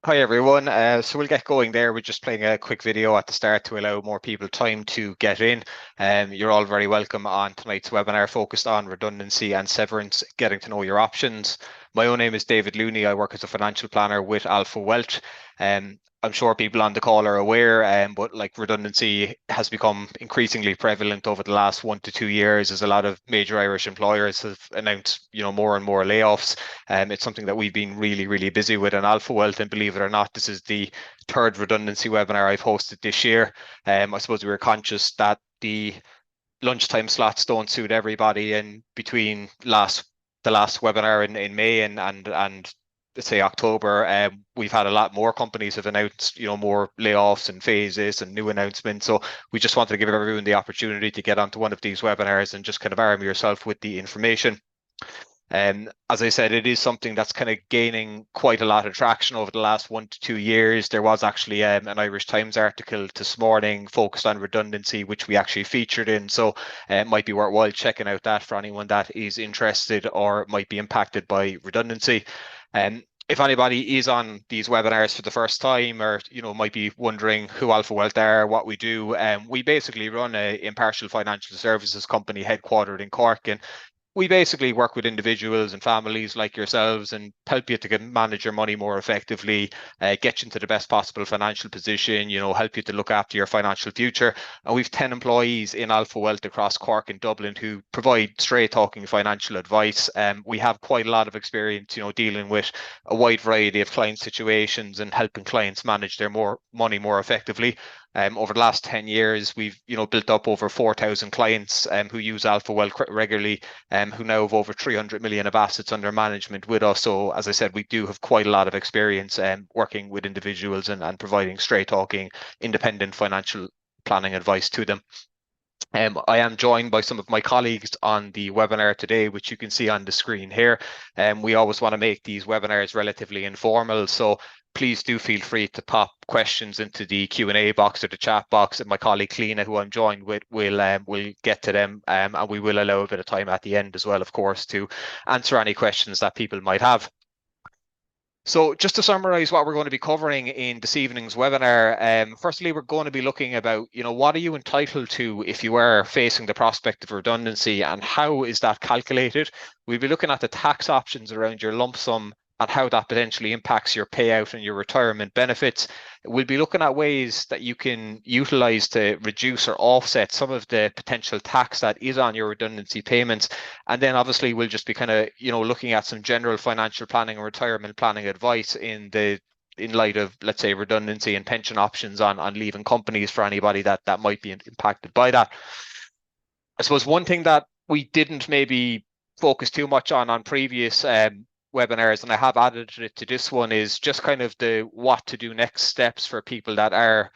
Hi everyone. So we'll get going there. We're just playing a quick video at the start to allow more people time to get in. You're all very welcome on tonight's webinar focused on redundancy and severance, getting to know your options. My own name is David Looney. I work as a financial planner with Alpha Wealth. I'm sure people on the call are aware, but like redundancy has become increasingly prevalent over the last 1 to 2 years as a lot of major Irish employers have announced, more and more layoffs. It's something that we've been really busy with in Alpha Wealth, and believe it or not, this is the third redundancy webinar I've hosted this year. I suppose we were conscious that the lunchtime slots don't suit everybody, and between the last webinar in May and let's say October, we've had a lot more companies have announced, more layoffs and phases and new announcements. So we just wanted to give everyone the opportunity to get onto one of these webinars and just kind of arm yourself with the information. As I said, it is something that's kind of gaining quite a lot of traction over the last 1 to 2 years. There was actually an Irish Times article this morning focused on redundancy, which we actually featured in. So it might be worthwhile checking out that for anyone that is interested or might be impacted by redundancy. If anybody is on these webinars for the first time, or might be wondering who Alpha Wealth are, what we do, we basically run a impartial financial services company headquartered in Cork, and we basically work with individuals and families like yourselves and help you to manage your money more effectively, get you into the best possible financial position, help you to look after your financial future. And we've 10 employees in Alpha Wealth across Cork and Dublin who provide straight talking financial advice. We have quite a lot of experience, dealing with a wide variety of client situations and helping clients manage their money more effectively. Over the last 10 years, we've built up over 4,000 clients who use Alpha Wealth regularly, who now have over 300 million of assets under management with us. So as I said, we do have quite a lot of experience working with individuals and providing straight talking, independent financial planning advice to them. I am joined by some of my colleagues on the webinar today, which you can see on the screen here. We always want to make these webinars relatively informal, so please do feel free to pop questions into the Q&A box or the chat box, and my colleague Cleena, who I'm joined with, will get to them, and we will allow a bit of time at the end as well, of course, to answer any questions that people might have. So just to summarize what we're going to be covering in this evening's webinar, firstly, we're going to be looking about, what are you entitled to if you are facing the prospect of redundancy, and how is that calculated? We'll be looking at the tax options around your lump sum and how that potentially impacts your payout and your retirement benefits. We'll be looking at ways that you can utilize to reduce or offset some of the potential tax that is on your redundancy payments. And then obviously we'll just be kind of, looking at some general financial planning and retirement planning advice in light of, let's say, redundancy and pension options on leaving companies for anybody that might be impacted by that. I suppose one thing that we didn't maybe focus too much on previous webinars, and I have added it to this one, is just kind of the what to do next steps for people that are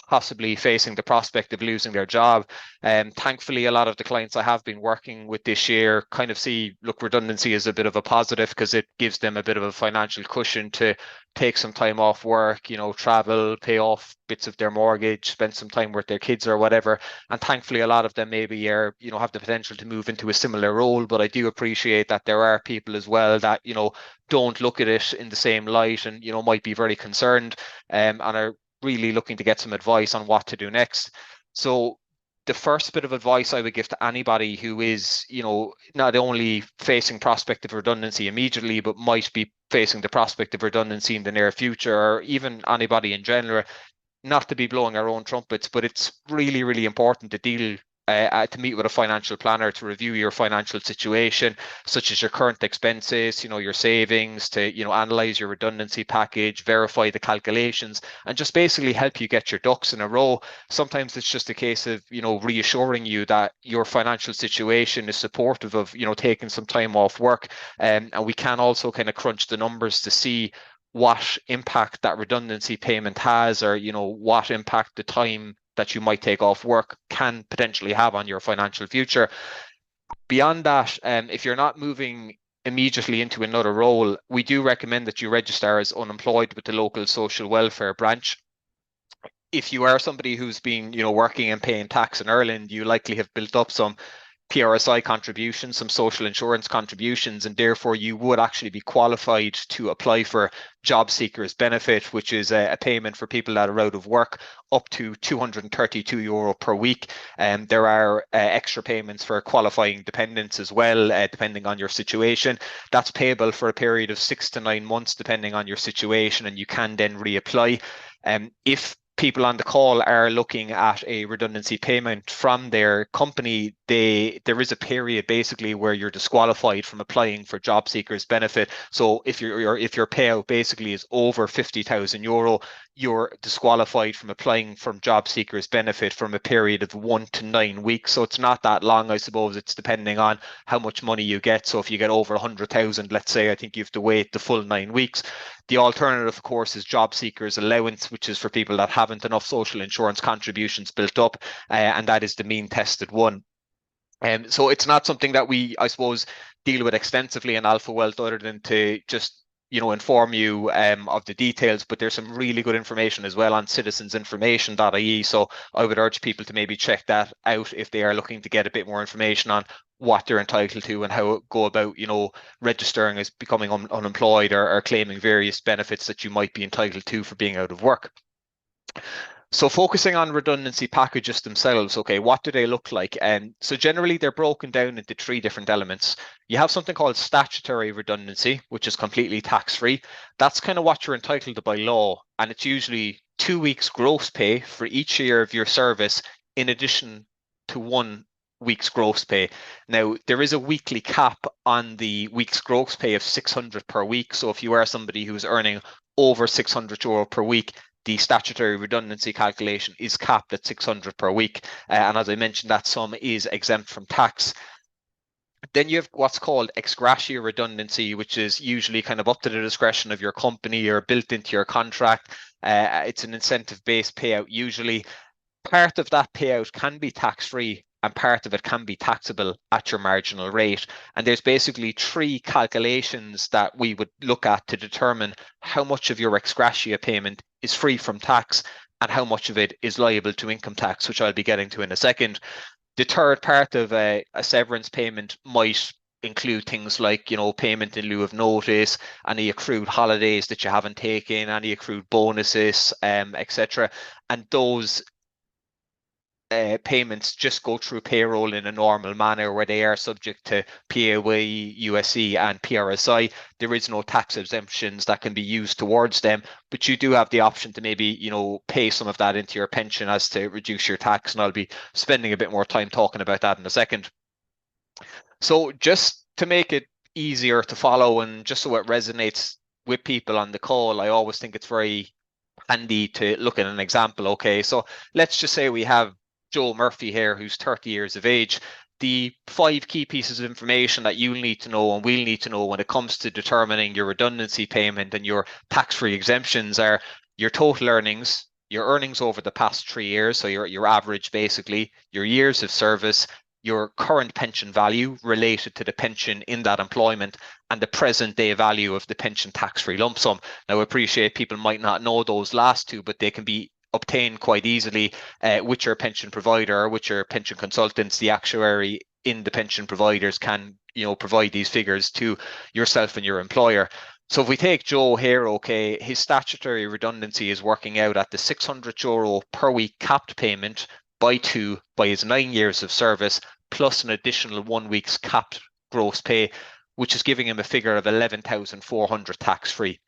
possibly facing the prospect of losing their job. Thankfully, a lot of the clients I have been working with this year kind of see, look, redundancy is a bit of a positive because it gives them a bit of a financial cushion to take some time off work, travel, pay off bits of their mortgage, spend some time with their kids or whatever. And thankfully, a lot of them maybe are, have the potential to move into a similar role. But I do appreciate that there are people as well that, don't look at it in the same light and, might be very concerned and are really looking to get some advice on what to do next. So the first bit of advice I would give to anybody who is, not only facing prospect of redundancy immediately, but might be facing the prospect of redundancy in the near future, or even anybody in general, not to be blowing our own trumpets, but it's really important to meet with a financial planner to review your financial situation, such as your current expenses, your savings, to, analyze your redundancy package, verify the calculations, and just basically help you get your ducks in a row. Sometimes it's just a case of, reassuring you that your financial situation is supportive of, taking some time off work. And we can also kind of crunch the numbers to see what impact that redundancy payment has, or, what impact the time that you might take off work can potentially have on your financial future. Beyond that, if you're not moving immediately into another role, we do recommend that you register as unemployed with the local social welfare branch. If you are somebody who's been, working and paying tax in Ireland, you likely have built up some PRSI contributions, some social insurance contributions, and therefore you would actually be qualified to apply for job seekers benefit, which is a payment for people that are out of work up to €232 per week. And there are extra payments for qualifying dependents as well, depending on your situation. That's payable for a period of 6 to 9 months, depending on your situation, and you can then reapply. If people on the call are looking at a redundancy payment from their company, there is a period basically where you're disqualified from applying for job seekers benefit. So if your payout basically is over €50,000, you're disqualified from applying from job seekers benefit from a period of 1 to 9 weeks. So it's not that long, I suppose. It's depending on how much money you get. So if you get over 100,000, let's say, I think you have to wait the full 9 weeks. The alternative, of course, is job seekers allowance, which is for people that haven't enough social insurance contributions built up, and that is the mean tested one. So it's not something that we, I suppose, deal with extensively in Alpha Wealth, other than to just inform you of the details. But there's some really good information as well on citizensinformation.ie. So I would urge people to maybe check that out if they are looking to get a bit more information on what they're entitled to and how go about, registering as becoming unemployed or claiming various benefits that you might be entitled to for being out of work. So focusing on redundancy packages themselves, okay, what do they look like? So generally they're broken down into 3 different elements. You have something called statutory redundancy, which is completely tax-free. That's kind of what you're entitled to by law, and it's usually 2 weeks gross pay for each year of your service, in addition to 1 week's gross pay. Now, there is a weekly cap on the week's gross pay of 600 per week. So if you are somebody who's earning over €600 per week, the statutory redundancy calculation is capped at 600 per week. And as I mentioned, that sum is exempt from tax. Then you have what's called ex gratia redundancy, which is usually kind of up to the discretion of your company or built into your contract. It's an incentive-based payout usually. Part of that payout can be tax-free and part of it can be taxable at your marginal rate. And there's basically 3 calculations that we would look at to determine how much of your ex gratia payment is free from tax and how much of it is liable to income tax, which I'll be getting to in a second. The third part of a severance payment might include things like, payment in lieu of notice, any accrued holidays that you haven't taken, any accrued bonuses, etc. And those payments just go through payroll in a normal manner, where they are subject to PAYE, USC and PRSI. There is no tax exemptions that can be used towards them, but you do have the option to maybe, pay some of that into your pension as to reduce your tax. And I'll be spending a bit more time talking about that in a second. So just to make it easier to follow and just so it resonates with people on the call, I always think it's very handy to look at an example. Okay, so let's just say we have Joe Murphy here, who's 30 years of age. The 5 key pieces of information that you'll need to know and we'll need to know when it comes to determining your redundancy payment and your tax-free exemptions are your total earnings, your earnings over the past 3 years, so your average basically, your years of service, your current pension value related to the pension in that employment, and the present day value of the pension tax-free lump sum. Now, I appreciate people might not know those last 2, but they can be obtained quite easily with your pension provider or with your pension consultants. The actuary in the pension providers can provide these figures to yourself and your employer. So if we take Joe here, okay, his statutory redundancy is working out at the €600 per week capped payment by 2 by his 9 years of service, plus an additional 1 week's capped gross pay, which is giving him a figure of 11,400 tax-free.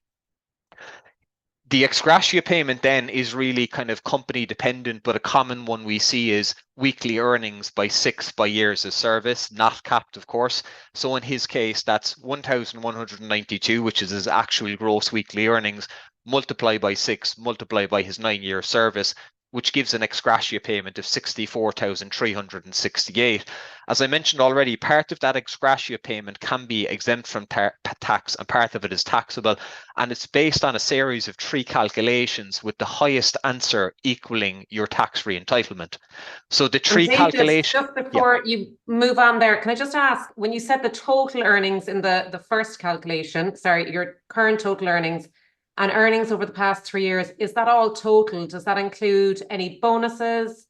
The ex gratia payment then is really kind of company dependent, but a common one we see is weekly earnings by 6 by years of service, not capped, of course. So in his case, that's 1,192, which is his actual gross weekly earnings, multiplied by 6, multiplied by his 9-year service, which gives an ex gratia payment of 64,368. As I mentioned already, part of that ex gratia payment can be exempt from tax and part of it is taxable. And it's based on a series of 3 calculations with the highest answer equaling your tax-free entitlement. So the 3 calculations... Just before you move on there, can I just ask, when you said the total earnings in the first calculation, sorry, your current total earnings, and earnings over the past 3 years, is that all total? Does that include any bonuses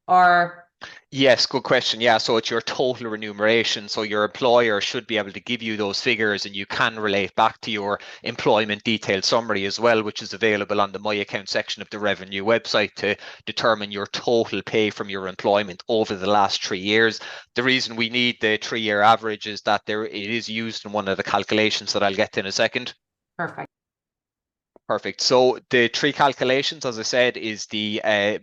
or Yes, good question. Yeah, so it's your total remuneration. So your employer should be able to give you those figures, and you can relate back to your employment detailed summary as well, which is available on the My Account section of the Revenue website to determine your total pay from your employment over the last 3 years. The reason we need the 3 year average is that it is used in one of the calculations that I'll get to in a second. Perfect. Perfect. So the three calculations, as I said, is the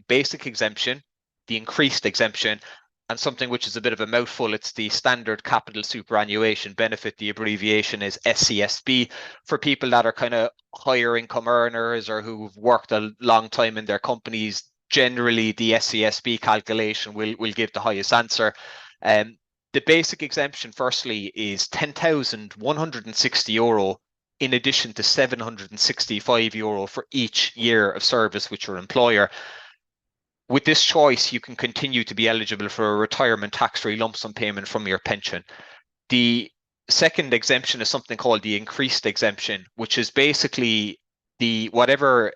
basic exemption, the increased exemption, and something which is a bit of a mouthful. It's the standard capital superannuation benefit. The abbreviation is SCSB for people that are kind of higher income earners or who've worked a long time in their companies. Generally, the SCSB calculation will give the highest answer. The basic exemption, firstly, is €10,160 in addition to €765 for each year of service with your employer. With this choice, you can continue to be eligible for a retirement tax-free lump sum payment from your pension. The second exemption is something called the increased exemption, which is basically the whatever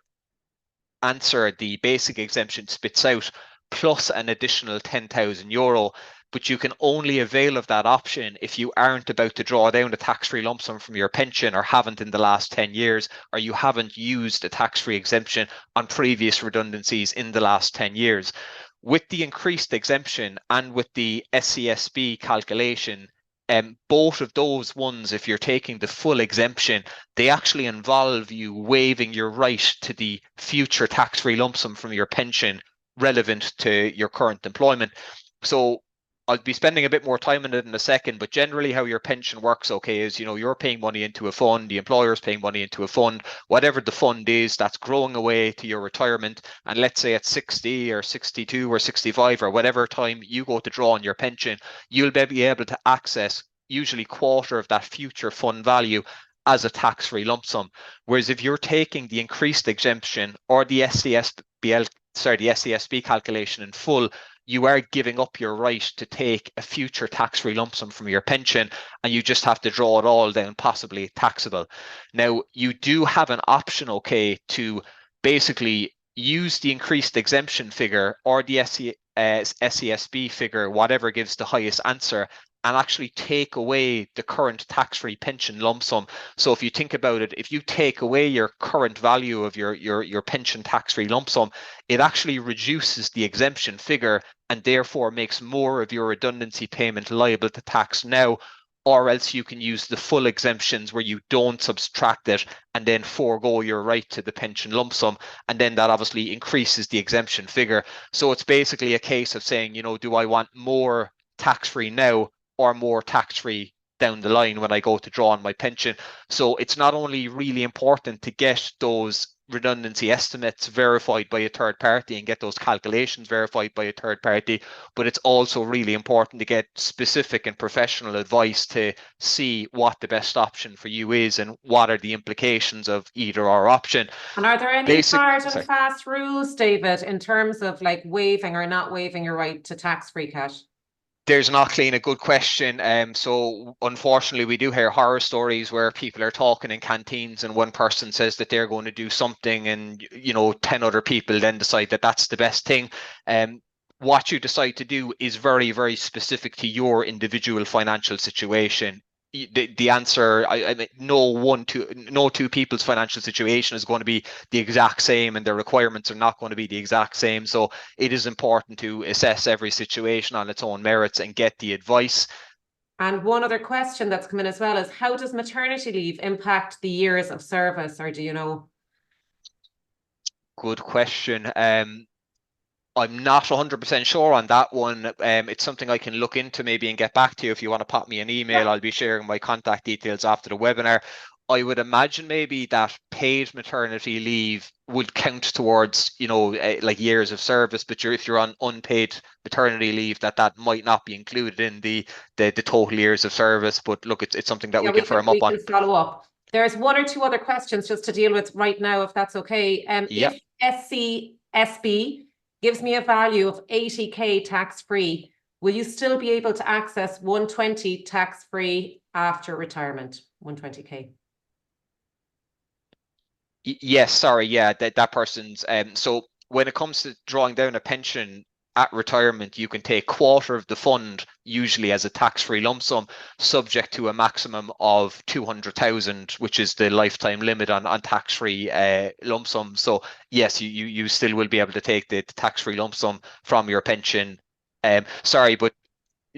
answer the basic exemption spits out plus an additional €10,000, but you can only avail of that option if you aren't about to draw down a tax-free lump sum from your pension, or haven't in the last 10 years, or you haven't used a tax-free exemption on previous redundancies in the last 10 years. With the increased exemption and with the SCSB calculation, both of those ones, if you're taking the full exemption, they actually involve you waiving your right to the future tax-free lump sum from your pension relevant to your current employment. So I'll be spending a bit more time on it in a second, but generally how your pension works, okay, is, you're paying money into a fund, the employer's paying money into a fund, whatever the fund is that's growing away to your retirement. And let's say at 60 or 62 or 65 or whatever time you go to draw on your pension, you'll be able to access usually quarter of that future fund value as a tax-free lump sum. Whereas if you're taking the increased exemption or the SCSB calculation in full, you are giving up your right to take a future tax-free lump sum from your pension, and you just have to draw it all down, possibly taxable. Now, you do have an option, okay, to basically use the increased exemption figure or the SCSB figure, whatever gives the highest answer, and actually take away the current tax-free pension lump sum. So if you think about it, if you take away your current value of your pension tax-free lump sum, it actually reduces the exemption figure and therefore makes more of your redundancy payment liable to tax now. Or else you can use the full exemptions where you don't subtract it and then forego your right to the pension lump sum. And then that obviously increases the exemption figure. So it's basically a case of saying, do I want more tax-free now or more tax-free down the line when I go to draw on my pension? So it's not only really important to get those redundancy estimates verified by a third party and get those calculations verified by a third party, but it's also really important to get specific and professional advice to see what the best option for you is and what are the implications of either or option. And are there any Basic, hard and sorry. fast rules, David, in terms of like waiving or not waiving your right to tax-free cash? There's not, clean, a good question. So unfortunately, we do hear horror stories where people are talking in canteens and one person says that they're going to do something, and 10 other people then decide that that's the best thing. What you decide to do is very, very specific to your individual financial situation. The answer, I mean, no two people's financial situation is going to be the exact same, and their requirements are not going to be the exact same. So it is important to assess every situation on its own merits and get the advice. And one other question that's come in as well is, how does maternity leave impact the years of service, or do you know? Good question. I'm not 100% sure on that one. It's something I can look into maybe and get back to you. If you want to pop me an email, I'll be sharing my contact details after the webinar. I would imagine maybe that paid maternity leave would count towards, like years of service, but if you're on unpaid maternity leave, that might not be included in the total years of service. But look, it's something that Yeah, we can firm up we on. can follow up. There's one or two other questions just to deal with right now, if that's okay. Yep. If SCSB gives me a value of 80k tax-free, will you still be able to access 120 tax-free after retirement? 120k. Yes, sorry, yeah, that person's so when it comes to drawing down a pension, at retirement, you can take quarter of the fund, usually as a tax-free lump sum, subject to a maximum of 200,000, which is the lifetime limit on tax-free lump sum. So yes, you still will be able to take the tax-free lump sum from your pension. Sorry, but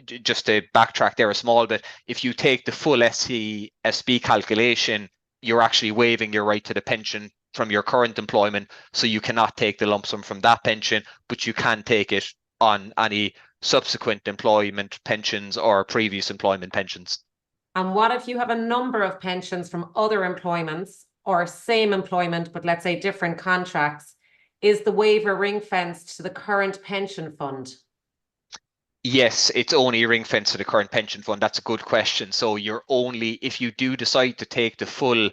just to backtrack there a small bit, if you take the full SCSB calculation, you're actually waiving your right to the pension from your current employment. So you cannot take the lump sum from that pension, but you can take it on any subsequent employment pensions or previous employment pensions. And what if you have a number of pensions from other employments or same employment, but let's say different contracts? Is the waiver ring fenced to the current pension fund? Yes, it's only ring fenced to the current pension fund. That's a good question. So you're only, if you do decide to take the full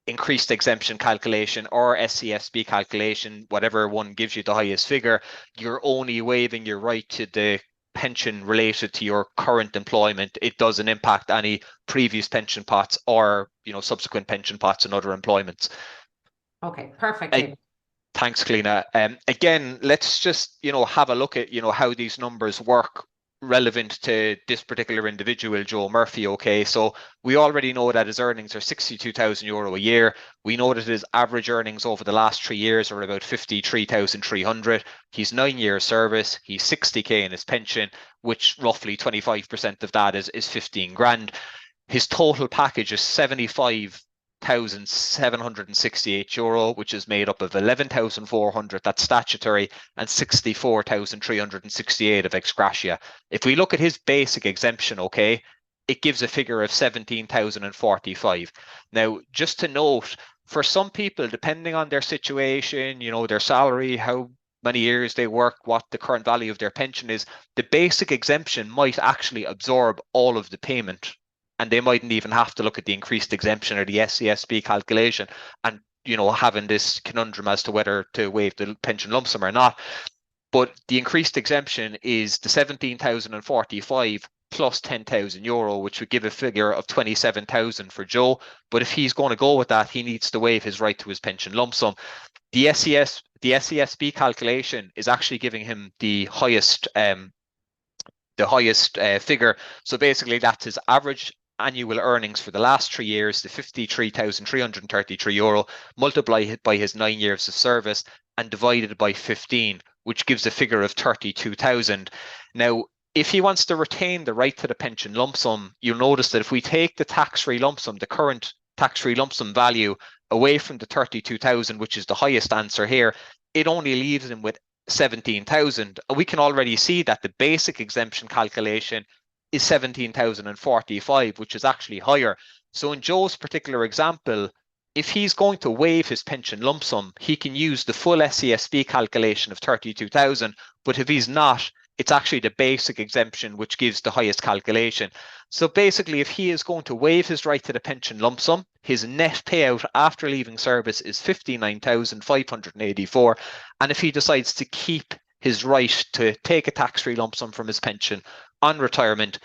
increased exemption calculation or SCSB calculation, whatever one gives you the highest figure, you're only waiving your right to the pension related to your current employment. It doesn't impact any previous pension pots or subsequent pension pots and other employments. Okay, perfect. Thanks, Kalina. Again, let's just have a look at how these numbers work relevant to this particular individual, Joe Murphy. Okay, so we already know that his earnings are €62,000 a year. We know that his average earnings over the last 3 years are about 53,300. He's 9 years service. He's 60k in his pension, which roughly 25% of that is 15 grand. His total package is €768, which is made up of 11,400 that's statutory and 64,368 of ex gratia. If we look at his basic exemption, okay, it gives a figure of 17,045. Now, just to note, for some people, depending on their situation, their salary, how many years they work, what the current value of their pension is, the basic exemption might actually absorb all of the payment, and they mightn't even have to look at the increased exemption or the SCSB calculation and having this conundrum as to whether to waive the pension lump sum or not. But the increased exemption is the 17,045 plus €10,000, which would give a figure of 27,000 for Joe. But if he's going to go with that, he needs to waive his right to his pension lump sum. The SCSB calculation is actually giving him the highest figure. So basically, that's his average annual earnings for the last 3 years, the €53,333, multiplied by his 9 years of service and divided by 15, which gives a figure of 32,000. Now, if he wants to retain the right to the pension lump sum, you'll notice that if we take the tax-free lump sum, the current tax-free lump sum value, away from the 32,000, which is the highest answer here, it only leaves him with 17,000. We can already see that the basic exemption calculation is 17,045, which is actually higher. So in Joe's particular example, if he's going to waive his pension lump sum, he can use the full SCSB calculation of 32,000. But if he's not, it's actually the basic exemption which gives the highest calculation. So basically, if he is going to waive his right to the pension lump sum, his net payout after leaving service is 59,584. And if he decides to keep his right to take a tax-free lump sum from his pension on retirement,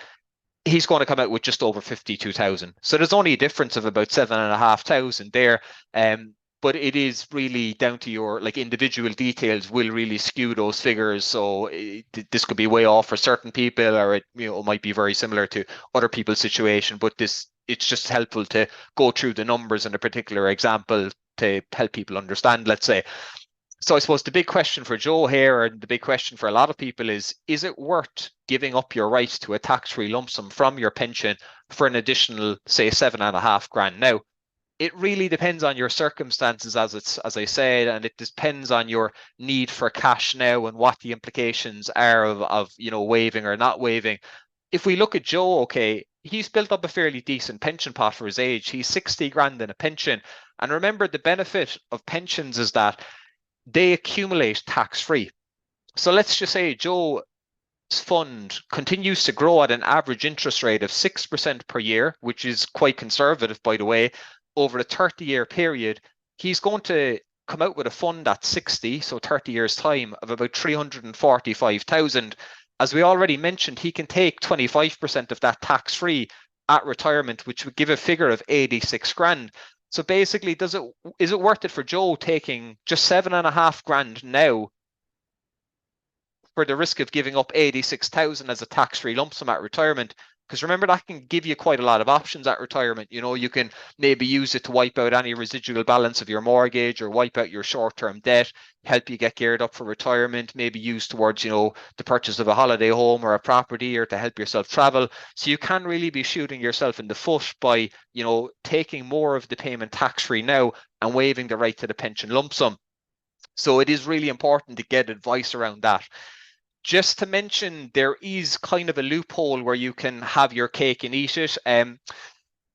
he's going to come out with just over 52,000. So there's only a difference of about 7,500 there. But it is really down to your individual details will really skew those figures. So this could be way off for certain people, or it might be very similar to other people's situation. But it's just helpful to go through the numbers in a particular example to help people understand, let's say. So I suppose the big question for Joe here, and the big question for a lot of people is it worth giving up your right to a tax-free lump sum from your pension for an additional, say, 7.5 grand? Now, it really depends on your circumstances, as I said, and it depends on your need for cash now and what the implications are of waiving or not waiving. If we look at Joe, okay, he's built up a fairly decent pension pot for his age. He's 60 grand in a pension. And remember, the benefit of pensions is that they accumulate tax-free. So let's just say Joe's fund continues to grow at an average interest rate of 6% per year, which is quite conservative, by the way, over a 30-year period. He's going to come out with a fund at 60, so 30 years time, of about 345,000. As we already mentioned, he can take 25% of that tax-free at retirement, which would give a figure of 86 grand. So basically, is it worth it for Joe taking just 7.5 grand now for the risk of giving up 86,000 as a tax-free lump sum at retirement. Because remember, that can give you quite a lot of options at retirement. You know, you can maybe use it to wipe out any residual balance of your mortgage or wipe out your short-term debt, help you get geared up for retirement, maybe use towards, you know, the purchase of a holiday home or a property, or to help yourself travel. So you can really be shooting yourself in the foot by, you know, taking more of the payment tax-free now and waiving the right to the pension lump sum. So it is really important to get advice around that. Just to mention, there is kind of a loophole where you can have your cake and eat it.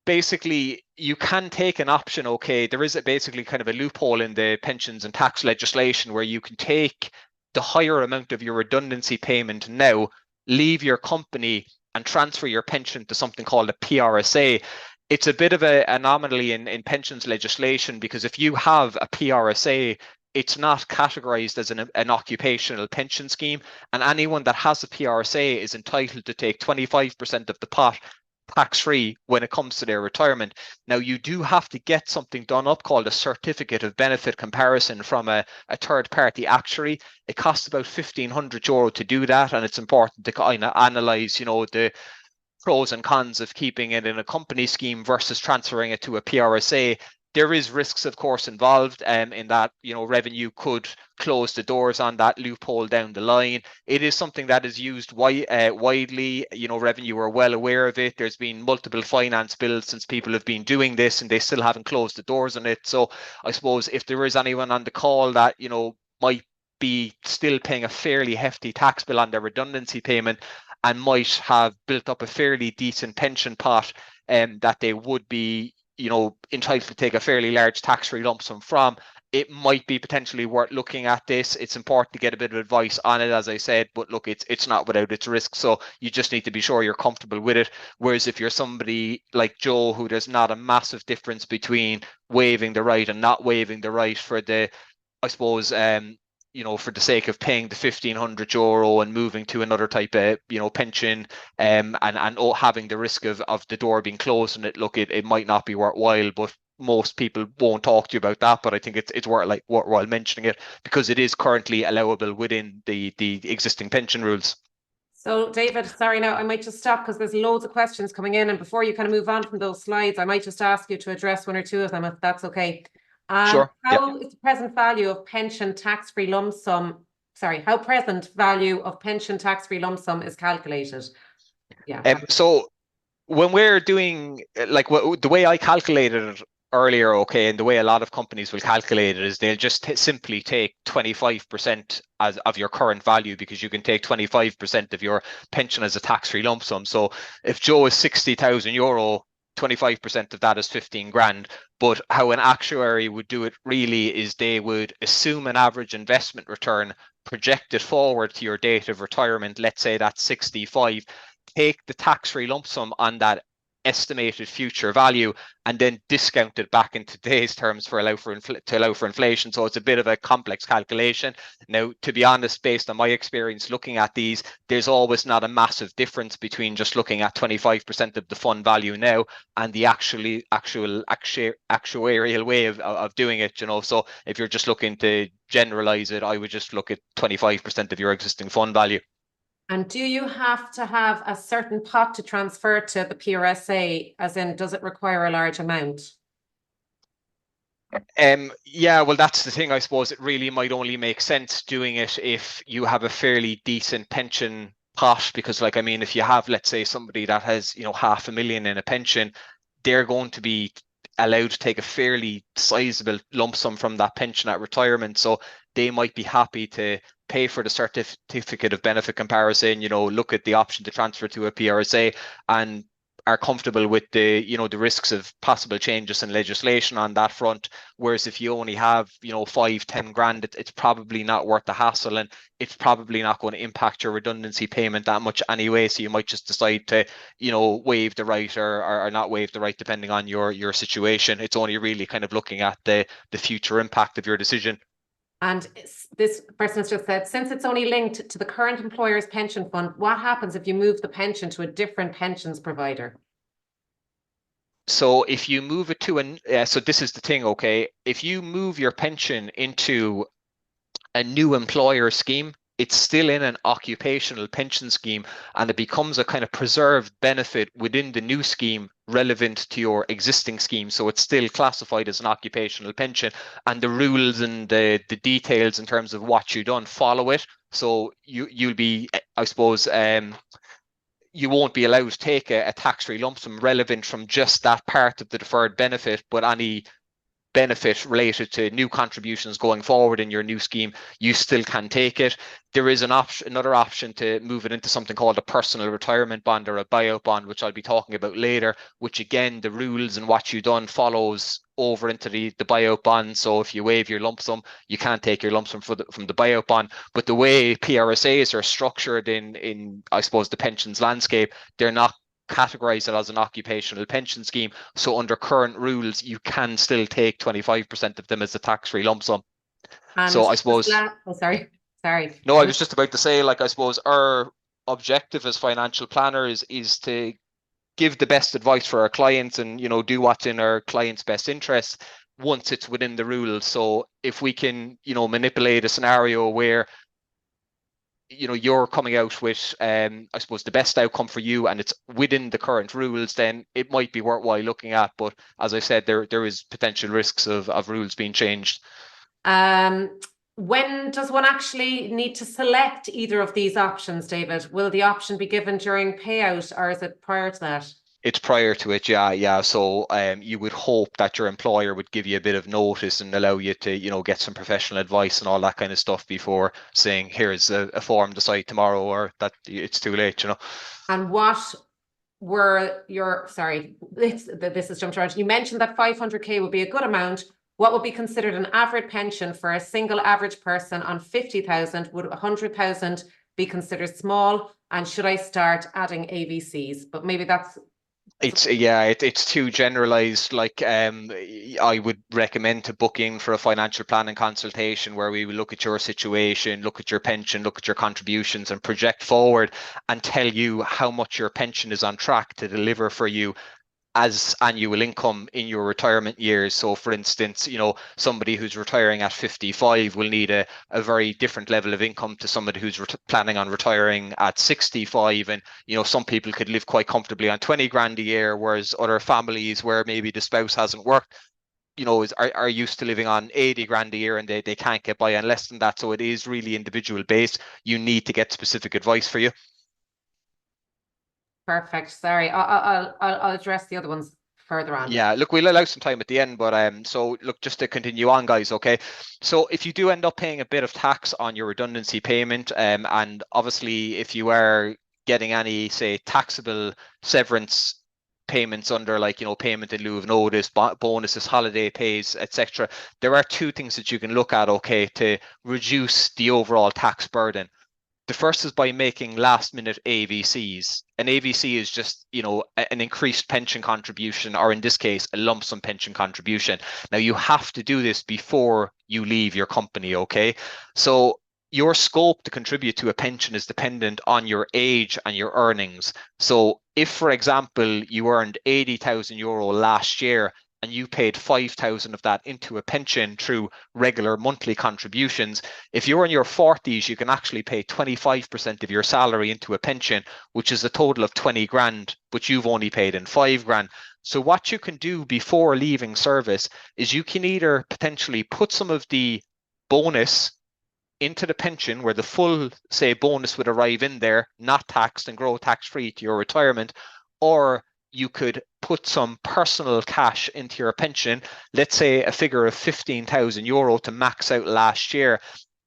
Basically, you can take an option. Okay, there is basically kind of a loophole in the pensions and tax legislation where you can take the higher amount of your redundancy payment now, leave your company, and transfer your pension to something called a PRSA. It's a bit of an anomaly in pensions legislation, because if you have a PRSA, it's not categorized as an occupational pension scheme, and anyone that has a PRSA is entitled to take 25% of the pot tax-free when it comes to their retirement. Now, you do have to get something done up called a certificate of benefit comparison from a third-party actuary. It costs about €1,500 to do that, and it's important to kind of analyze, you know, the pros and cons of keeping it in a company scheme versus transferring it to a PRSA. There is risks, of course, involved in that, you know, revenue could close the doors on that loophole down the line. It is something that is used widely. You know, revenue are well aware of it. There's been multiple finance bills since people have been doing this, and they still haven't closed the doors on it. So I suppose if there is anyone on the call that, you know, might be still paying a fairly hefty tax bill on their redundancy payment and might have built up a fairly decent pension pot, that they would be, you know, entitled to take a fairly large tax-free lump sum from, it might be potentially worth looking at this. It's important to get a bit of advice on it, as I said, but look, it's not without its risk. So you just need to be sure you're comfortable with it. Whereas if you're somebody like Joe, who there's not a massive difference between waiving the right and not waiving the right for the, I suppose, you know, for the sake of paying the €1,500 and moving to another type of, you know, pension, and having the risk of the door being closed, and it might not be worthwhile, but most people won't talk to you about that. But I think it's worthwhile mentioning it, because it is currently allowable within the existing pension rules. So David, sorry, now I might just stop because there's loads of questions coming in, and before you kind of move on from those slides, I might just ask you to address one or two of them, if that's okay. Sure. How is the present value of pension tax-free lump sum? Sorry, how present value of pension tax-free lump sum is calculated? Yeah. So when we're doing, like, the way I calculated it earlier, okay, and the way a lot of companies will calculate it is they'll just simply take 25% of your current value, because you can take 25% of your pension as a tax-free lump sum. So if Joe is €60,000, 25% of that is 15 grand. But how an actuary would do it really is they would assume an average investment return, project it forward to your date of retirement, let's say that's 65, take the tax-free lump sum on that estimated future value, and then discount it back into today's terms to allow for inflation. So it's a bit of a complex calculation. Now, to be honest, based on my experience looking at these, there's always not a massive difference between just looking at 25% of the fund value now and the actual actuarial way of doing it. You know, so if you're just looking to generalize it, I would just look at 25% of your existing fund value. And do you have to have a certain pot to transfer to the PRSA, as in, does it require a large amount? Yeah, well, that's the thing. I suppose it really might only make sense doing it if you have a fairly decent pension pot, because, like, I mean, if you have, let's say, somebody that has, you know, $500,000 in a pension, they're going to be allowed to take a fairly sizable lump sum from that pension at retirement. So they might be happy to pay for the certificate of benefit comparison, you know, look at the option to transfer to a PRSA, and are comfortable with the, you know, the risks of possible changes in legislation on that front. Whereas if you only have, you know, 5-10 grand, it's probably not worth the hassle, and it's probably not going to impact your redundancy payment that much anyway. So you might just decide to, you know, waive the right or not waive the right, depending on your situation. It's only really kind of looking at the future impact of your decision. And this person has just said, since it's only linked to the current employer's pension fund, what happens if you move the pension to a different pensions provider? So if you move it to so this is the thing, okay? If you move your pension into a new employer scheme, it's still in an occupational pension scheme, and it becomes a kind of preserved benefit within the new scheme relevant to your existing scheme. So it's still classified as an occupational pension, and the rules and the details in terms of what you've done follow it. So you'll be, I suppose, you won't be allowed to take a tax-free lump sum relevant from just that part of the deferred benefit, but any benefit related to new contributions going forward in your new scheme, you still can take it. There is another option to move it into something called a personal retirement bond or a buyout bond, which I'll be talking about later, which again, the rules and what you've done follows over into the buyout bond. So if you waive your lump sum, you can't take your lump sum from the buyout bond. But the way PRSAs are structured in I suppose the pensions landscape, they're not categorize it as an occupational pension scheme. So under current rules, you can still take 25% of them as a tax-free lump sum. And So I suppose, sorry. no, I was just about to say, like, I suppose our objective as financial planners is to give the best advice for our clients and, do what's in our clients' best interest once it's within the rules. So if we can, manipulate a scenario where you're coming out with I suppose the best outcome for you and it's within the current rules, then it might be worthwhile looking at. But as I said, there is potential risks of rules being changed. When does one actually need to select either of these options, David? Will the option be given during payout or is it prior to that? It's prior to it, yeah. So you would hope that your employer would give you a bit of notice and allow you to, get some professional advice and all that kind of stuff before saying, here's a form, decide tomorrow, or that it's too late, And what were your, sorry, this is jumped around. You mentioned that 500k would be a good amount. What would be considered an average pension for a single average person on 50,000? Would 100,000 be considered small? And should I start adding AVCs? But maybe that's it's too generalized. Like I would recommend to book in for a financial planning consultation where we will look at your situation, look at your pension, look at your contributions, and project forward and tell you how much your pension is on track to deliver for you as annual income in your retirement years. So for instance, somebody who's retiring at 55 will need a very different level of income to somebody who's planning on retiring at 65. And, some people could live quite comfortably on 20 grand a year, whereas other families where maybe the spouse hasn't worked, are used to living on 80 grand a year and they can't get by on less than that. So it is really individual based. You need to get specific advice for you. perfect. Sorry, I'll address the other ones further on. Yeah, look, we'll allow some time at the end, but so look, just to continue on, guys, okay? So if you do end up paying a bit of tax on your redundancy payment, and obviously if you are getting any, say, taxable severance payments under, like, payment in lieu of notice, bonuses, holiday pays, etc., there are two things that you can look at, okay, to reduce the overall tax burden. The first is by making last minute AVCs. An AVC is just, an increased pension contribution, or in this case, a lump sum pension contribution. Now you have to do this before you leave your company, okay? So your scope to contribute to a pension is dependent on your age and your earnings. So if, for example, you earned €80,000 last year and you paid 5,000 of that into a pension through regular monthly contributions, if you're in your 40s, you can actually pay 25% of your salary into a pension, which is a total of 20 grand, but you've only paid in 5 grand. So what you can do before leaving service is you can either potentially put some of the bonus into the pension where the full, say, bonus would arrive in there, not taxed, and grow tax-free to your retirement, or you could put some personal cash into your pension, let's say a figure of €15,000 to max out last year.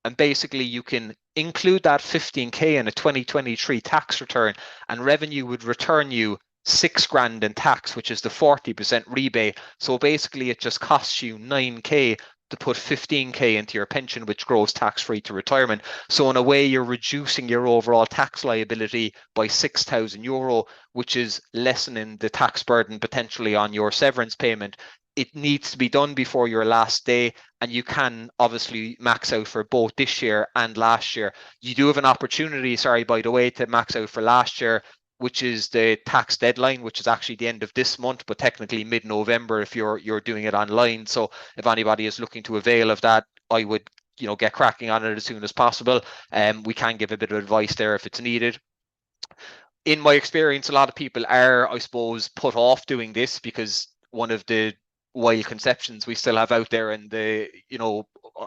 And basically you can include that 15k in a 2023 tax return, and revenue would return you 6 grand in tax, which is the 40% rebate. So basically it just costs you 9k to put 15k into your pension, which grows tax-free to retirement. So in a way, you're reducing your overall tax liability by €6,000, which is lessening the tax burden potentially on your severance payment. It needs to be done before your last day, and you can obviously max out for both this year and last year. You do have an opportunity, sorry, by the way, to max out for last year, which is the tax deadline, which is actually the end of this month, but technically mid-November if you're doing it online. So if anybody is looking to avail of that, I would get cracking on it as soon as possible. We can give a bit of advice there if it's needed. In my experience, a lot of people are, I suppose, put off doing this because one of the wild conceptions we still have out there in the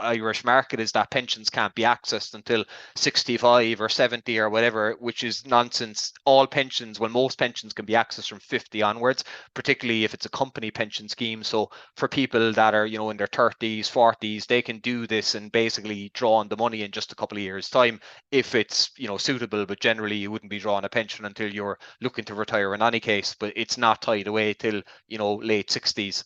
Irish market is that pensions can't be accessed until 65 or 70 or whatever, which is nonsense. All pensions, well, most pensions can be accessed from 50 onwards, particularly if it's a company pension scheme. So for people that are in their 30s, 40s, they can do this and basically draw on the money in just a couple of years' time if it's suitable. But generally you wouldn't be drawing a pension until you're looking to retire in any case, but it's not tied away till late 60s.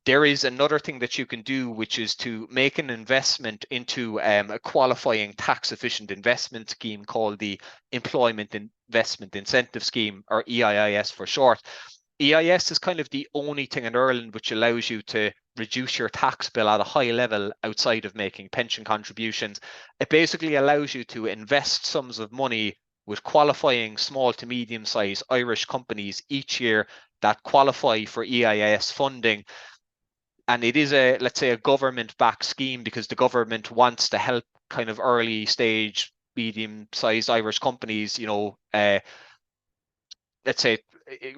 There is another thing that you can do, which is to make an investment into a qualifying tax efficient investment scheme called the Employment Investment Incentive Scheme, or EIIS for short. EIS is kind of the only thing in Ireland which allows you to reduce your tax bill at a high level outside of making pension contributions. It basically allows you to invest sums of money with qualifying small to medium sized Irish companies each year that qualify for EIS funding. And it is let's say, a government backed scheme because the government wants to help kind of early stage, medium sized Irish companies, let's say,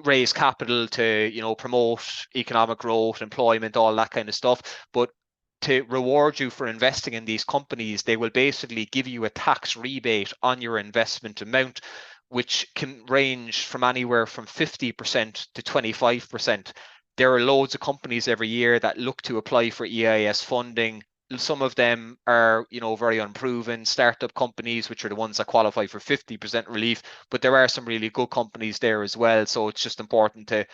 raise capital to, promote economic growth, employment, all that kind of stuff. But to reward you for investing in these companies, they will basically give you a tax rebate on your investment amount, which can range from anywhere from 50% to 25%. There are loads of companies every year that look to apply for EIS funding. Some of them are, very unproven startup companies, which are the ones that qualify for 50% relief, but there are some really good companies there as well. So it's just important to,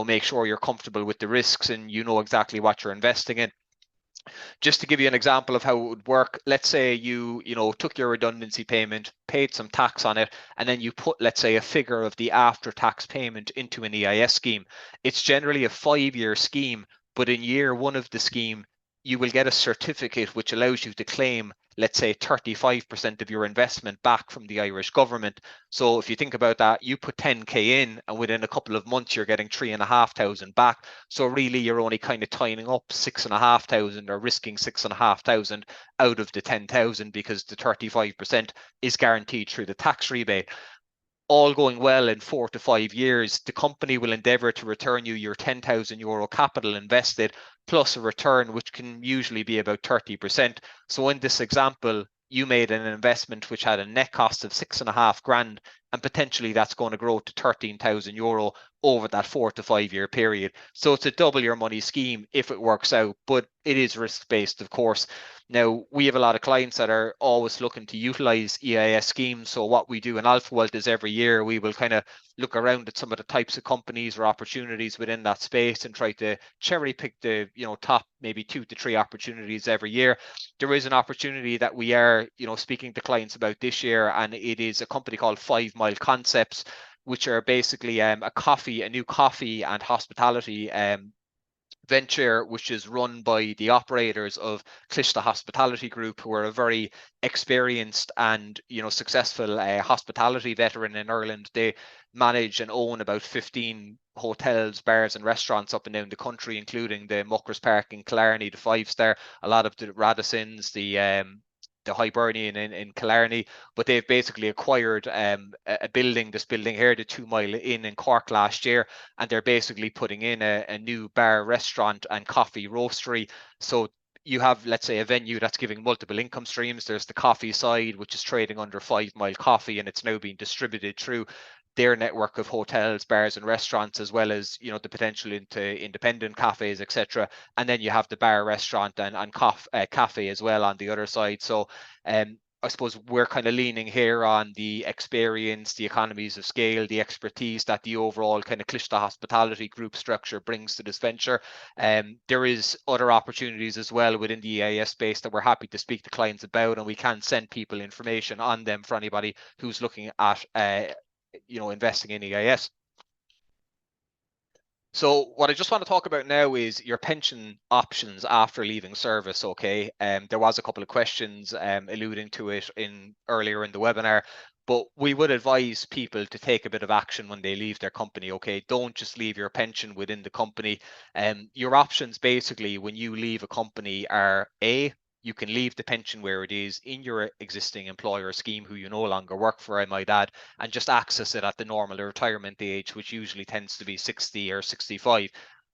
make sure you're comfortable with the risks and you know exactly what you're investing in. Just to give you an example of how it would work, let's say you took your redundancy payment, paid some tax on it, and then you put, let's say, a figure of the after tax payment into an EIS scheme. It's generally a 5-year scheme, but in year one of the scheme, you will get a certificate which allows you to claim, let's say, 35% of your investment back from the Irish government. So if you think about that, you put 10k in and within a couple of months you're getting 3,500 back. So really you're only kind of tying up 6,500 or risking 6,500 out of the 10,000 because the 35% is guaranteed through the tax rebate. All going well, in 4 to 5 years, the company will endeavour to return you your €10,000 capital invested plus a return which can usually be about 30%. So in this example, you made an investment which had a net cost of 6.5 grand, and potentially that's going to grow to €13,000 over that 4 to 5 year period. So it's a double your money scheme if it works out, but it is risk based, of course. Now, we have a lot of clients that are always looking to utilize EIS schemes. So what we do in Alpha Wealth is every year we will kind of look around at some of the types of companies or opportunities within that space and try to cherry pick the top maybe 2 to 3 opportunities every year. There is an opportunity that we are speaking to clients about this year, and it is a company called 5 Mile Concepts, which are basically a new coffee and hospitality venture, which is run by the operators of Clishta Hospitality Group, who are a very experienced and successful hospitality veteran in Ireland. They manage and own about 15 hotels, bars and restaurants up and down the country, including the Muckers Park in Killarney, the 5-star, a lot of the Radissons, the Hibernian in Killarney. But they've basically acquired a building, this building here, the 2 Mile Inn in Cork last year, and they're basically putting in a new bar, restaurant and coffee roastery. So you have, let's say, a venue that's giving multiple income streams. There's the coffee side, which is trading under 5 Mile Coffee, and it's now being distributed through their network of hotels, bars and restaurants, as well as the potential into independent cafes, etc. And then you have the bar, restaurant and cafe as well on the other side. So I suppose we're kind of leaning here on the experience, the economies of scale, the expertise that the overall kind of Clishta Hospitality Group structure brings to this venture. There is other opportunities as well within the EIS space that we're happy to speak to clients about, and we can send people information on them for anybody who's looking at investing in EIS. So what I just want to talk about now is your pension options after leaving service. Okay, there was a couple of questions alluding to it earlier in the webinar, but we would advise people to take a bit of action when they leave their company. Okay, don't just leave your pension within the company. Your options basically when you leave a company are A, you can leave the pension where it is in your existing employer scheme, who you no longer work for, I might add, and just access it at the normal retirement age, which usually tends to be 60 or 65.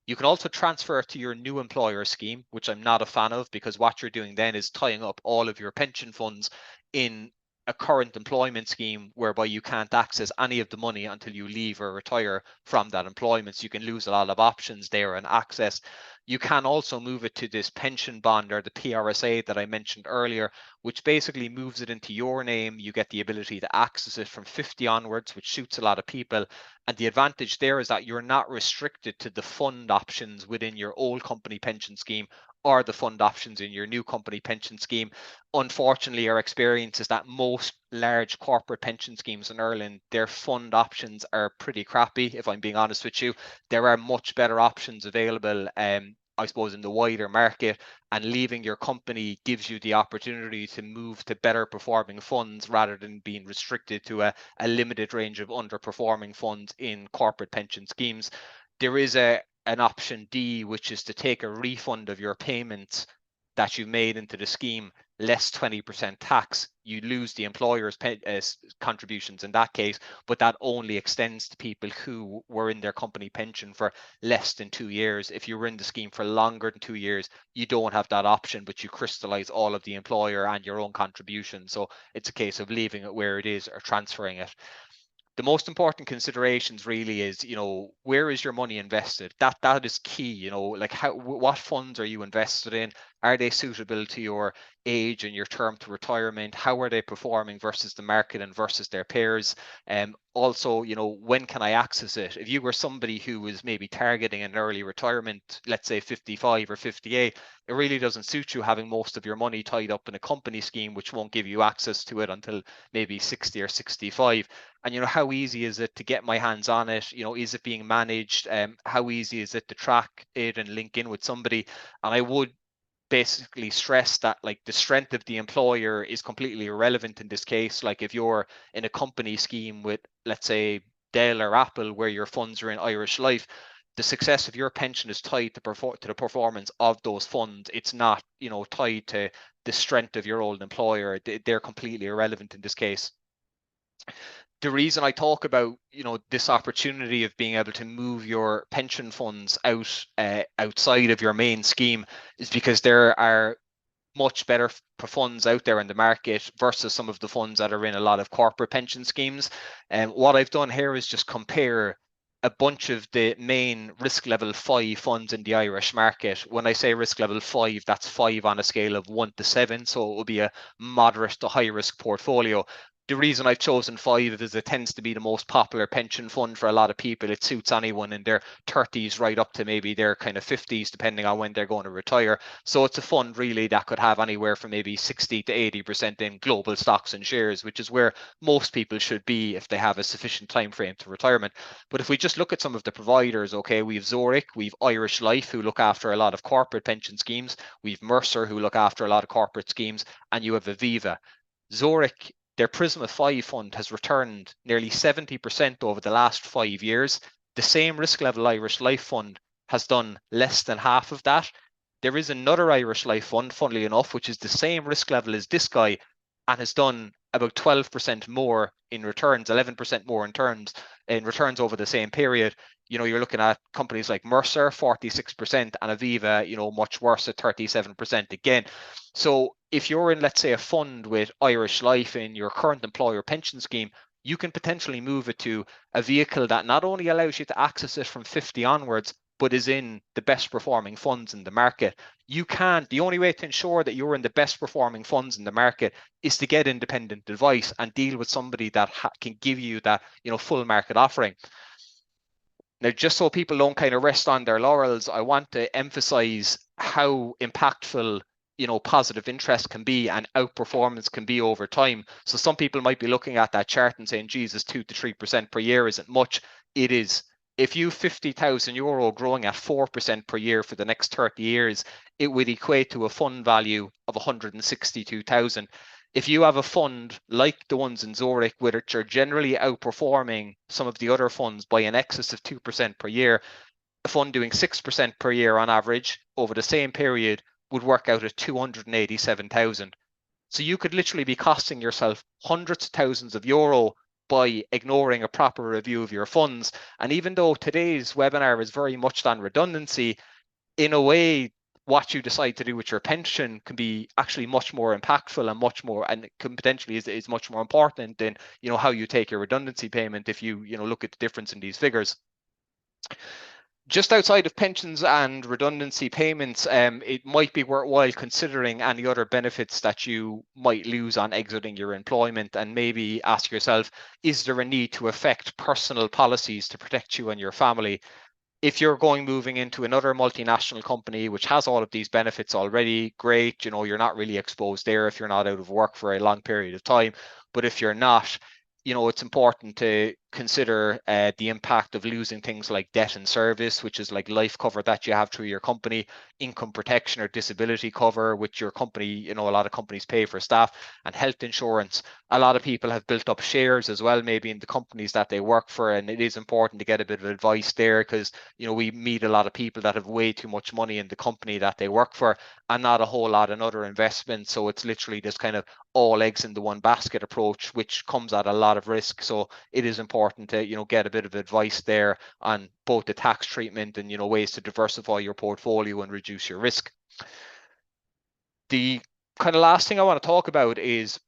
You can also transfer it to your new employer scheme, which I'm not a fan of, because what you're doing then is tying up all of your pension funds in a current employment scheme whereby you can't access any of the money until you leave or retire from that employment. So you can lose a lot of options there and access. You can also move it to this pension bond, or the PRSA that I mentioned earlier, which basically moves it into your name. You get the ability to access it from 50 onwards, which suits a lot of people. And the advantage there is that you're not restricted to the fund options within your old company pension scheme or the fund options in your new company pension scheme. Unfortunately, our experience is that most large corporate pension schemes in Ireland, their fund options are pretty crappy, if I'm being honest with you. There are much better options available, I suppose, in the wider market, and leaving your company gives you the opportunity to move to better performing funds rather than being restricted to a limited range of underperforming funds in corporate pension schemes. There is an option D, which is to take a refund of your payments that you made into the scheme, less 20% tax. You lose the employer's contributions in that case, but that only extends to people who were in their company pension for less than 2 years. If you were in the scheme for longer than 2 years, you don't have that option, but you crystallize all of the employer and your own contribution. So it's a case of leaving it where it is or transferring it. The most important considerations really is, where is your money invested? That is key. Like what funds are you invested in? Are they suitable to your age and your term to retirement? How are they performing versus the market and versus their peers? Also, when can I access it? If you were somebody who was maybe targeting an early retirement, let's say 55 or 58, it really doesn't suit you having most of your money tied up in a company scheme, which won't give you access to it until maybe 60 or 65. And how easy is it to get my hands on it? Is it being managed? How easy is it to track it and link in with somebody? And I would basically stress that, like, the strength of the employer is completely irrelevant in this case. Like, if you're in a company scheme with, let's say, Dell or Apple, where your funds are in Irish Life, the success of your pension is tied to the performance of those funds. It's not, tied to the strength of your old employer. They're completely irrelevant in this case. The reason I talk about, this opportunity of being able to move your pension funds out outside of your main scheme is because there are much better funds out there in the market versus some of the funds that are in a lot of corporate pension schemes. And what I've done here is just compare a bunch of the main risk level 5 funds in the Irish market. When I say risk level 5, that's 5 on a scale of 1 to 7. So it will be a moderate to high risk portfolio. The reason I've chosen 5 is it tends to be the most popular pension fund for a lot of people. It suits anyone in their 30s right up to maybe their kind of 50s, depending on when they're going to retire. So it's a fund really that could have anywhere from maybe 60 to 80% in global stocks and shares, which is where most people should be if they have a sufficient time frame to retirement. But if we just look at some of the providers, okay, we have Zoric, we have Irish Life, who look after a lot of corporate pension schemes, we have Mercer, who look after a lot of corporate schemes, and you have Aviva. Zoric, their Prisma 5 fund has returned nearly 70% over the last 5 years. The same risk level Irish Life fund has done less than half of that. There is another Irish Life fund, funnily enough, which is the same risk level as this guy and has done about 12% more in returns, 11% more in returns over the same period. You're looking at companies like Mercer, 46%, and Aviva, much worse at 37% again. So if you're in, let's say, a fund with Irish Life in your current employer pension scheme, you can potentially move it to a vehicle that not only allows you to access it from 50 onwards, but is in the best performing funds in the market. The only way to ensure that you're in the best performing funds in the market is to get independent advice and deal with somebody that can give you that, full market offering. Now, just so people don't kind of rest on their laurels, I want to emphasize how impactful, positive interest can be and outperformance can be over time. So some people might be looking at that chart and saying, Jesus, 2 to 3% per year isn't much. It is. If you 50,000 euro growing at 4% per year for the next 30 years, it would equate to a fund value of 162,000. If you have a fund like the ones in Zoric, which are generally outperforming some of the other funds by an excess of 2% per year, a fund doing 6% per year on average over the same period would work out at 287,000. So you could literally be costing yourself hundreds of thousands of euro by ignoring a proper review of your funds. And even though today's webinar is very much on redundancy, in a way, what you decide to do with your pension can be actually much more impactful and much more, and can potentially is much more important than, you know, how you take your redundancy payment if you, you know, look at the difference in these figures. Just outside of pensions and redundancy payments, it might be worthwhile considering any other benefits that you might lose on exiting your employment, and maybe ask yourself, is there a need to affect personal policies to protect you and your family? If you're moving into another multinational company which has all of these benefits already, great, you know, you're not really exposed there if you're not out of work for a long period of time. But if you're not, you know, it's important to consider the impact of losing things like debt and service, which is like life cover that you have through your company, income protection or disability cover, which your company, you know, a lot of companies pay for staff, and health insurance. A lot of people have built up shares as well, maybe in the companies that they work for, and it is important to get a bit of advice there, because, you know, we meet a lot of people that have way too much money in the company that they work for and not a whole lot in other investments. So it's literally this kind of all eggs in the one basket approach, which comes at a lot of risk. So it is important to, you know, get a bit of advice there on both the tax treatment and, you know, ways to diversify your portfolio and reduce your risk. The kind of last thing I want to talk about is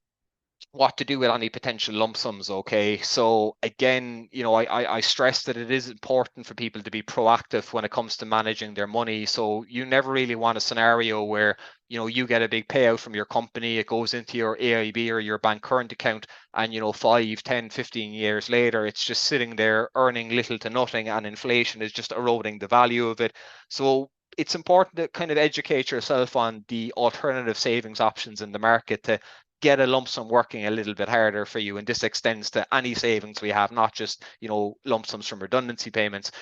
what to do with any potential lump sums. Okay, so again, you know, I stress that it is important for people to be proactive when it comes to managing their money. So you never really want a scenario where, you know, you get a big payout from your company, it goes into your AIB or your bank current account, and, you know, 5, 10, 15 years later, it's just sitting there earning little to nothing, and inflation is just eroding the value of it. So it's important to kind of educate yourself on the alternative savings options in the market to get a lump sum working a little bit harder for you. And this extends to any savings we have, not just, you know, lump sums from redundancy payments.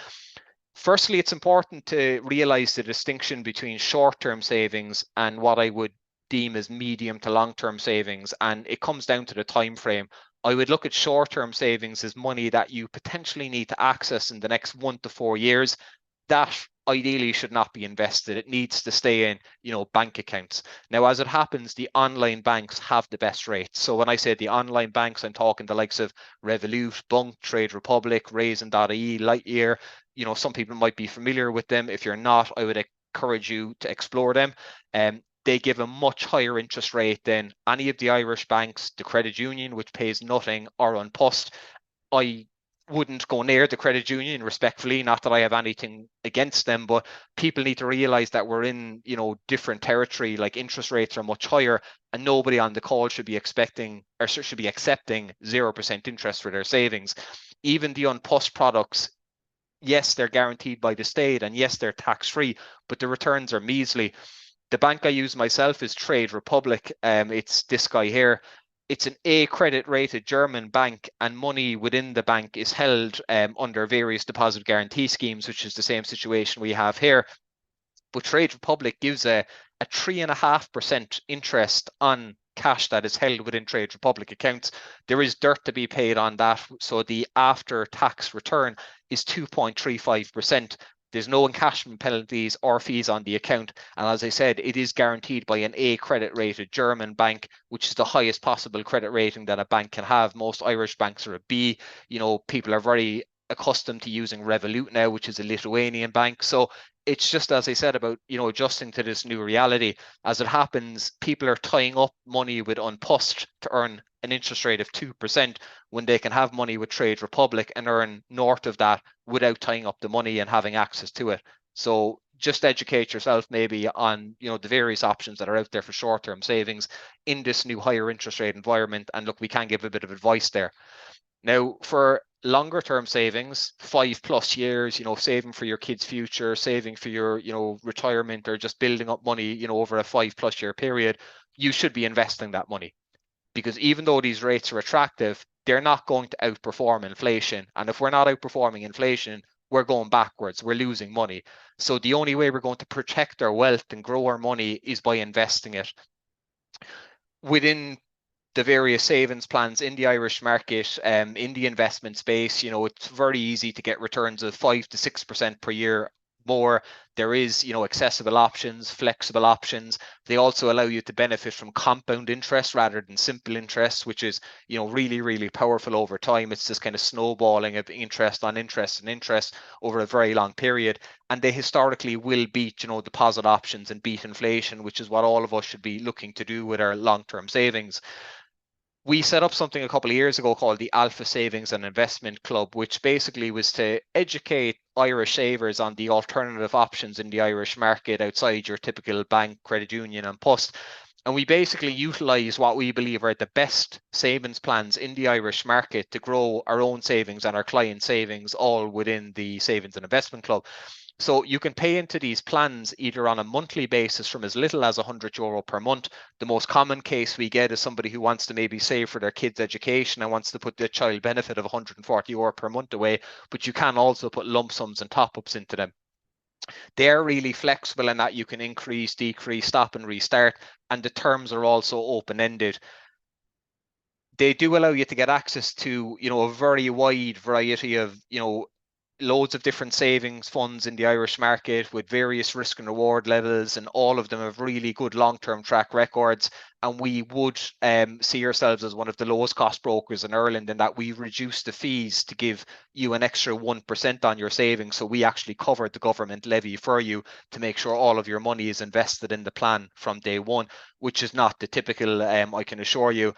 Firstly, it's important to realize the distinction between short-term savings and what I would deem as medium to long-term savings, and it comes down to the time frame. I would look at short-term savings as money that you potentially need to access in the next 1 to 4 years. That ideally should not be invested. It needs to stay in, you know, bank accounts. Now, as it happens, the online banks have the best rates. So when I say the online banks, I'm talking the likes of Revolut, Bunk, Trade Republic, Raisin.ie, Lightyear. You know, some people might be familiar with them. If you're not, I would encourage you to explore them. They give a much higher interest rate than any of the Irish banks, the credit union, which pays nothing, or An Post. I wouldn't go near the credit union, respectfully, not that I have anything against them, but people need to realize that we're in, you know, different territory. Like, interest rates are much higher, and nobody on the call should be expecting or should be accepting 0% interest for their savings. Even the An Post products, yes, they're guaranteed by the state, and yes, they're tax free, but the returns are measly. The bank I use myself is Trade Republic. It's this guy here. It's an A credit rated German bank, and money within the bank is held under various deposit guarantee schemes, which is the same situation we have here. But Trade Republic gives a 3.5% interest on cash that is held within Trade Republic accounts. There is dirt to be paid on that. So the after tax return is 2.35%. There's no encashment penalties or fees on the account. And as I said, it is guaranteed by an A credit rated German bank, which is the highest possible credit rating that a bank can have. Most Irish banks are a B. You know, people are very accustomed to using Revolut now, which is a Lithuanian bank. So it's just, as I said, about, you know, adjusting to this new reality. As it happens, people are tying up money with An Post to earn an interest rate of 2% when they can have money with Trade Republic and earn north of that without tying up the money and having access to it. So just educate yourself maybe on, you know, the various options that are out there for short-term savings in this new higher interest rate environment. And look, we can give a bit of advice there. Now, for longer term savings, 5+ years, you know, saving for your kids' future, saving for your, you know, retirement, or just building up money, you know, over a 5+ year period, you should be investing that money. Because even though these rates are attractive, they're not going to outperform inflation. And if we're not outperforming inflation, we're going backwards, we're losing money. So the only way we're going to protect our wealth and grow our money is by investing it. Within the various savings plans in the Irish market, in the investment space, you know, it's very easy to get returns of 5 to 6% per year more. There is, accessible options, flexible options. They also allow you to benefit from compound interest rather than simple interest, which is, really, really powerful over time. It's this kind of snowballing of interest on interest and interest over a very long period. And they historically will beat, deposit options and beat inflation, which is what all of us should be looking to do with our long-term savings. We set up something a couple of years ago called the Alpha Savings and Investment Club, which basically was to educate Irish savers on the alternative options in the Irish market outside your typical bank, credit union, and post. And we basically utilize what we believe are the best savings plans in the Irish market to grow our own savings and our client savings, all within the Savings and Investment Club. So you can pay into these plans either on a monthly basis from as little as €100 per month. The most common case we get is somebody who wants to maybe save for their kids' education and wants to put the child benefit of €140 per month away, but you can also put lump sums and top ups into them. They're really flexible in that you can increase, decrease, stop and restart, and the terms are also open-ended. They do allow you to get access to, a very wide variety of, loads of different savings funds in the Irish market with various risk and reward levels, and all of them have really good long-term track records. And we would see ourselves as one of the lowest cost brokers in Ireland in that we reduce the fees to give you an extra 1% on your savings. So we actually covered the government levy for you to make sure all of your money is invested in the plan from day one, which is not the typical, I can assure you.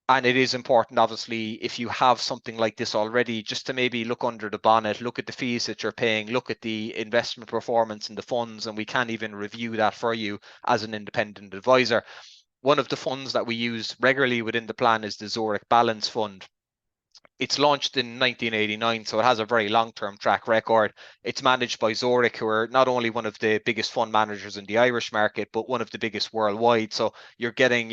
And it is important, obviously, if you have something like this already, just to maybe look under the bonnet, look at the fees that you're paying, look at the investment performance in the funds, and we can even review that for you as an independent advisor. One of the funds that we use regularly within the plan is the Zoric Balance Fund. It's launched in 1989, so it has a very long-term track record. It's managed by Zoric, who are not only one of the biggest fund managers in the Irish market, but one of the biggest worldwide. So you're getting,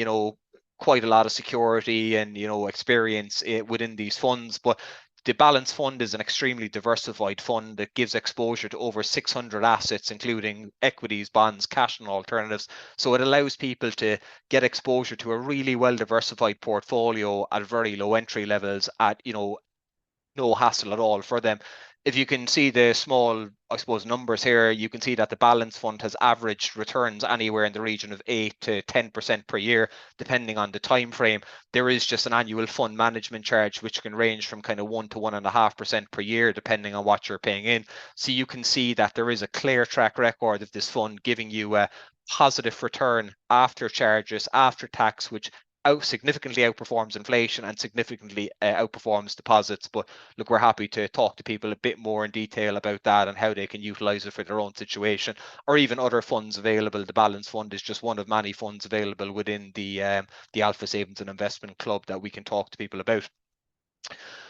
quite a lot of security and, experience within these funds. But the Balance Fund is an extremely diversified fund that gives exposure to over 600 assets, including equities, bonds, cash, and alternatives. So it allows people to get exposure to a really well diversified portfolio at very low entry levels at, no hassle at all for them. If you can see the small, I suppose, numbers here, you can see that the Balance Fund has averaged returns anywhere in the region of 8 to 10% per year, depending on the time frame. There is just an annual fund management charge, which can range from kind of 1 to 1.5% per year, depending on what you're paying in. So you can see that there is a clear track record of this fund giving you a positive return after charges, after tax, which significantly outperforms inflation and significantly outperforms deposits. But look, we're happy to talk to people a bit more in detail about that and how they can utilize it for their own situation, or even other funds available. The Balance Fund is just one of many funds available within the Alpha Savings and Investment Club that we can talk to people about.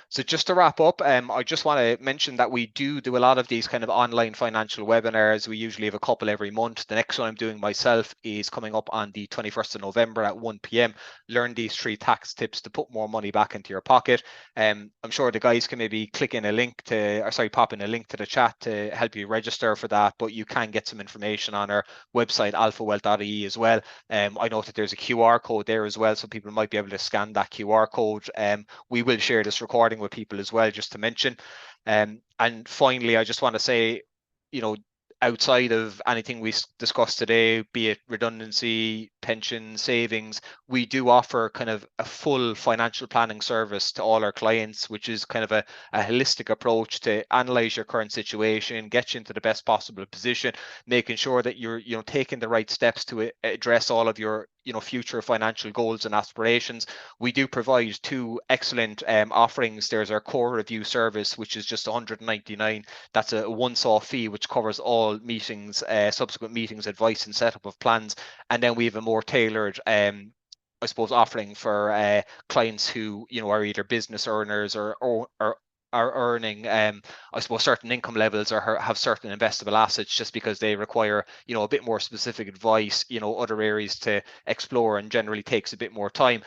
So just to wrap up, I just want to mention that we do a lot of these kind of online financial webinars. We usually have a couple every month. The next one I'm doing myself is coming up on the 21st of November at 1 p.m. Learn these 3 tax tips to put more money back into your pocket. I'm sure the guys can maybe pop in a link to the chat to help you register for that, but you can get some information on our website, alphawealth.ie, as well. I know that there's a QR code there as well, so people might be able to scan that QR code. We will share this recording with people as well, just to mention. And finally, I just want to say, outside of anything we discussed today, be it redundancy, pension, savings, we do offer kind of a full financial planning service to all our clients, which is kind of a holistic approach to analyze your current situation, get you into the best possible position, making sure that you're taking the right steps to address all of your future financial goals and aspirations. We do provide 2 excellent offerings. There's our core review service, which is just $199. That's a once-off fee, which covers all meetings, subsequent meetings, advice and setup of plans. And then we have a more tailored I suppose offering for clients who are either business earners or are earning I suppose certain income levels or have certain investable assets, just because they require a bit more specific advice, other areas to explore, and generally takes a bit more time.